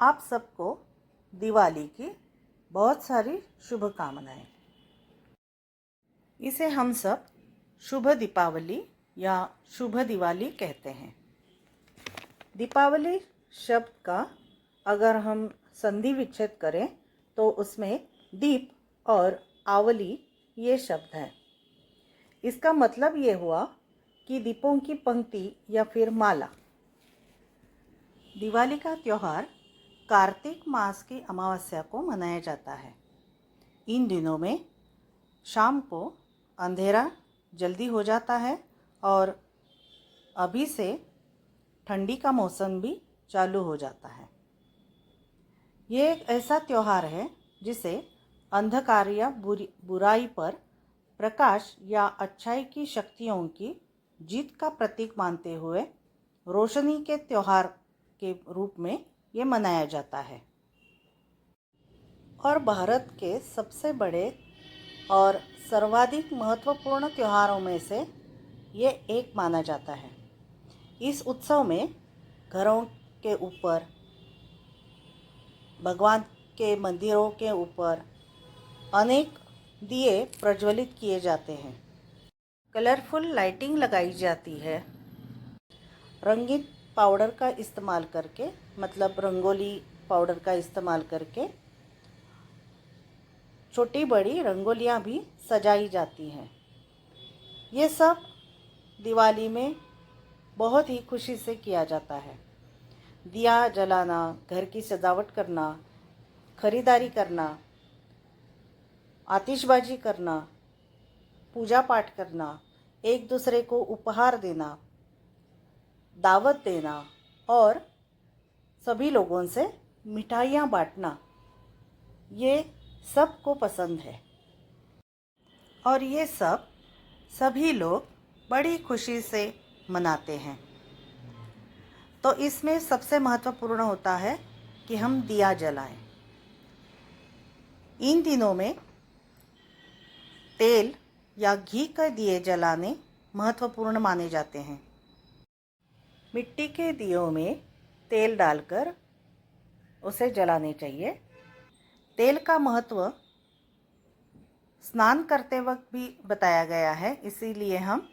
आप सबको दिवाली की बहुत सारी शुभकामनाएं। इसे हम सब शुभ दीपावली या शुभ दिवाली कहते हैं। दीपावली शब्द का अगर हम संधि विच्छेद करें तो उसमें दीप और आवली ये शब्द हैं। इसका मतलब ये हुआ कि दीपों की पंक्ति या फिर माला। दिवाली का त्यौहार कार्तिक मास की अमावस्या को मनाया जाता है। इन दिनों में शाम को अंधेरा जल्दी हो जाता है और अभी से ठंडी का मौसम भी चालू हो जाता है। ये एक ऐसा त्यौहार है जिसे अंधकार या बुराई पर प्रकाश या अच्छाई की शक्तियों की जीत का प्रतीक मानते हुए रोशनी के त्यौहार के रूप में ये मनाया जाता है और भारत के सबसे बड़े और सर्वाधिक महत्वपूर्ण त्योहारों में से ये एक माना जाता है। इस उत्सव में घरों के ऊपर, भगवान के मंदिरों के ऊपर अनेक दिए प्रज्वलित किए जाते हैं। कलरफुल लाइटिंग लगाई जाती है। रंगीन पाउडर का इस्तेमाल करके, मतलब रंगोली पाउडर का इस्तेमाल करके छोटी बड़ी रंगोलियाँ भी सजाई जाती हैं। ये सब दिवाली में बहुत ही खुशी से किया जाता है। दिया जलाना, घर की सजावट करना, खरीदारी करना, आतिशबाजी करना, पूजा पाठ करना, एक दूसरे को उपहार देना, दावत देना और सभी लोगों से मिठाइयाँ बांटना, ये सबको पसंद है और ये सब सभी लोग बड़ी खुशी से मनाते हैं। तो इसमें सबसे महत्वपूर्ण होता है कि हम दिया जलाएं। इन दिनों में तेल या घी के दिए जलाने महत्वपूर्ण माने जाते हैं। मिट्टी के दियों में तेल डालकर उसे जलाने चाहिए। तेल का महत्व स्नान करते वक्त भी बताया गया है, इसीलिए हम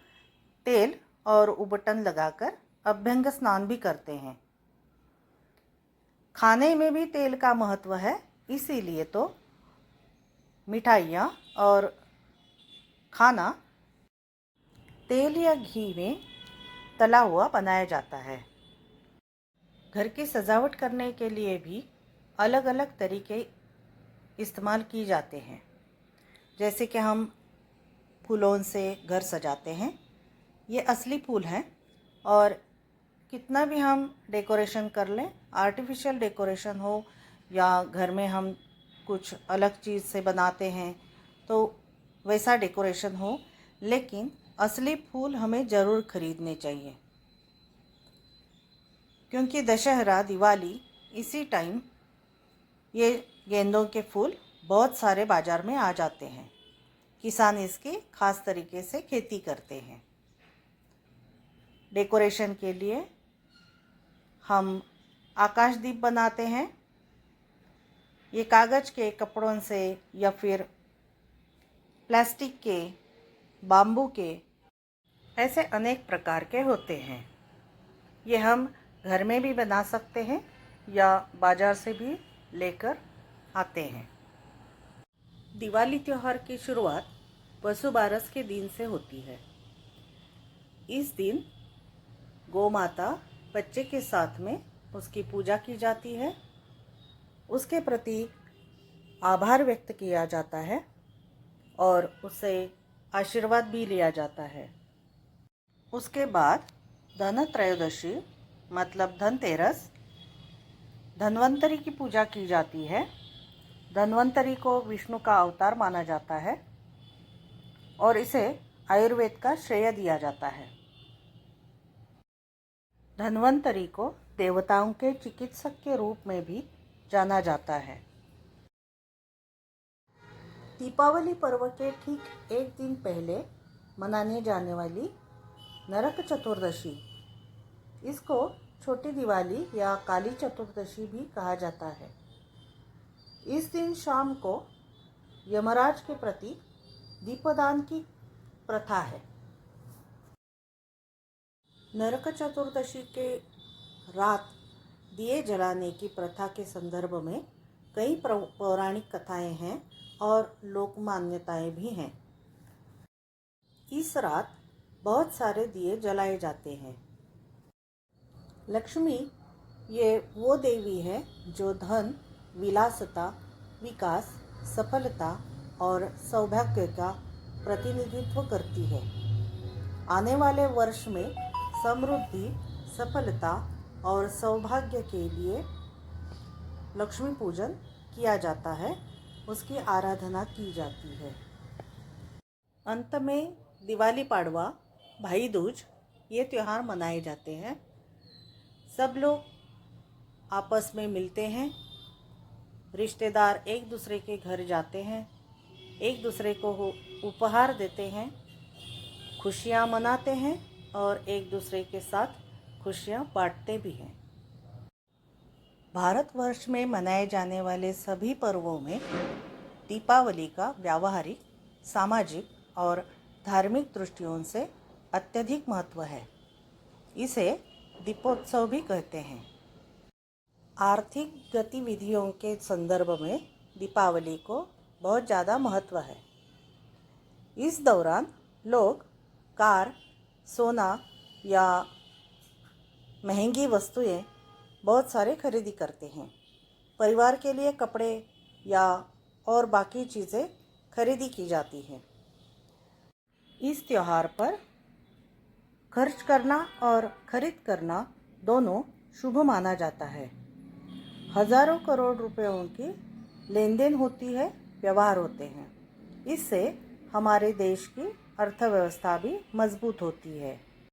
तेल और उबटन लगाकर अभ्यंग स्नान भी करते हैं। खाने में भी तेल का महत्व है, इसीलिए तो मिठाइयाँ और खाना तेल या घी में तला हुआ बनाया जाता है। घर की सजावट करने के लिए भी अलग अलग तरीके इस्तेमाल किए जाते हैं। जैसे कि हम फूलों से घर सजाते हैं, ये असली फूल हैं और कितना भी हम डेकोरेशन कर लें, आर्टिफिशियल डेकोरेशन हो या घर में हम कुछ अलग चीज़ से बनाते हैं तो वैसा डेकोरेशन हो, लेकिन असली फूल हमें ज़रूर खरीदने चाहिए, क्योंकि दशहरा, दिवाली इसी टाइम ये गेंदों के फूल बहुत सारे बाज़ार में आ जाते हैं। किसान इसकी खास तरीके से खेती करते हैं। डेकोरेशन के लिए हम आकाशदीप बनाते हैं। ये कागज़ के कपड़ों से या फिर प्लास्टिक के, बाम्बू के, ऐसे अनेक प्रकार के होते हैं। ये हम घर में भी बना सकते हैं या बाज़ार से भी लेकर आते हैं। दिवाली त्यौहार की शुरुआत वसुबारस के दिन से होती है। इस दिन गौ माता बच्चे के साथ में उसकी पूजा की जाती है, उसके प्रति आभार व्यक्त किया जाता है और उससे आशीर्वाद भी लिया जाता है। उसके बाद धनत्रयोदशी मतलब धनतेरस, धन्वंतरी की पूजा की जाती है। धन्वंतरी को विष्णु का अवतार माना जाता है और इसे आयुर्वेद का श्रेय दिया जाता है। धन्वंतरी को देवताओं के चिकित्सक के रूप में भी जाना जाता है। दीपावली पर्व के ठीक एक दिन पहले मनाने जाने वाली नरक चतुर्दशी, इसको छोटी दिवाली या काली चतुर्दशी भी कहा जाता है। इस दिन शाम को यमराज के प्रति दीपदान की प्रथा है। नरक चतुर्दशी के रात दिए जलाने की प्रथा के संदर्भ में कई पौराणिक कथाएं हैं और लोक मान्यताएं भी हैं। इस रात बहुत सारे दिए जलाए जाते हैं। लक्ष्मी ये वो देवी है जो धन, विलासता, विकास, सफलता और सौभाग्य का प्रतिनिधित्व करती है। आने वाले वर्ष में समृद्धि, सफलता और सौभाग्य के लिए लक्ष्मी पूजन किया जाता है, उसकी आराधना की जाती है। अंत में दिवाली पाड़वा, भाई दूज ये त्यौहार मनाए जाते हैं। सब लोग आपस में मिलते हैं, रिश्तेदार एक दूसरे के घर जाते हैं, एक दूसरे को उपहार देते हैं, खुशियाँ मनाते हैं और एक दूसरे के साथ खुशियाँ बांटते भी हैं। भारतवर्ष में मनाए जाने वाले सभी पर्वों में दीपावली का व्यावहारिक, सामाजिक और धार्मिक दृष्टियों से अत्यधिक महत्व है। इसे दीपोत्सव भी कहते हैं। आर्थिक गतिविधियों के संदर्भ में दीपावली को बहुत ज़्यादा महत्व है। इस दौरान लोग कार, सोना या महंगी वस्तुएं बहुत सारे खरीदी करते हैं। परिवार के लिए कपड़े या और बाकी चीज़ें खरीदी की जाती हैं। इस त्यौहार पर खर्च करना और खरीद करना दोनों शुभ माना जाता है। हजारों करोड़ रुपयों की लेन देन होती है, व्यवहार होते हैं। इससे हमारे देश की अर्थव्यवस्था भी मजबूत होती है।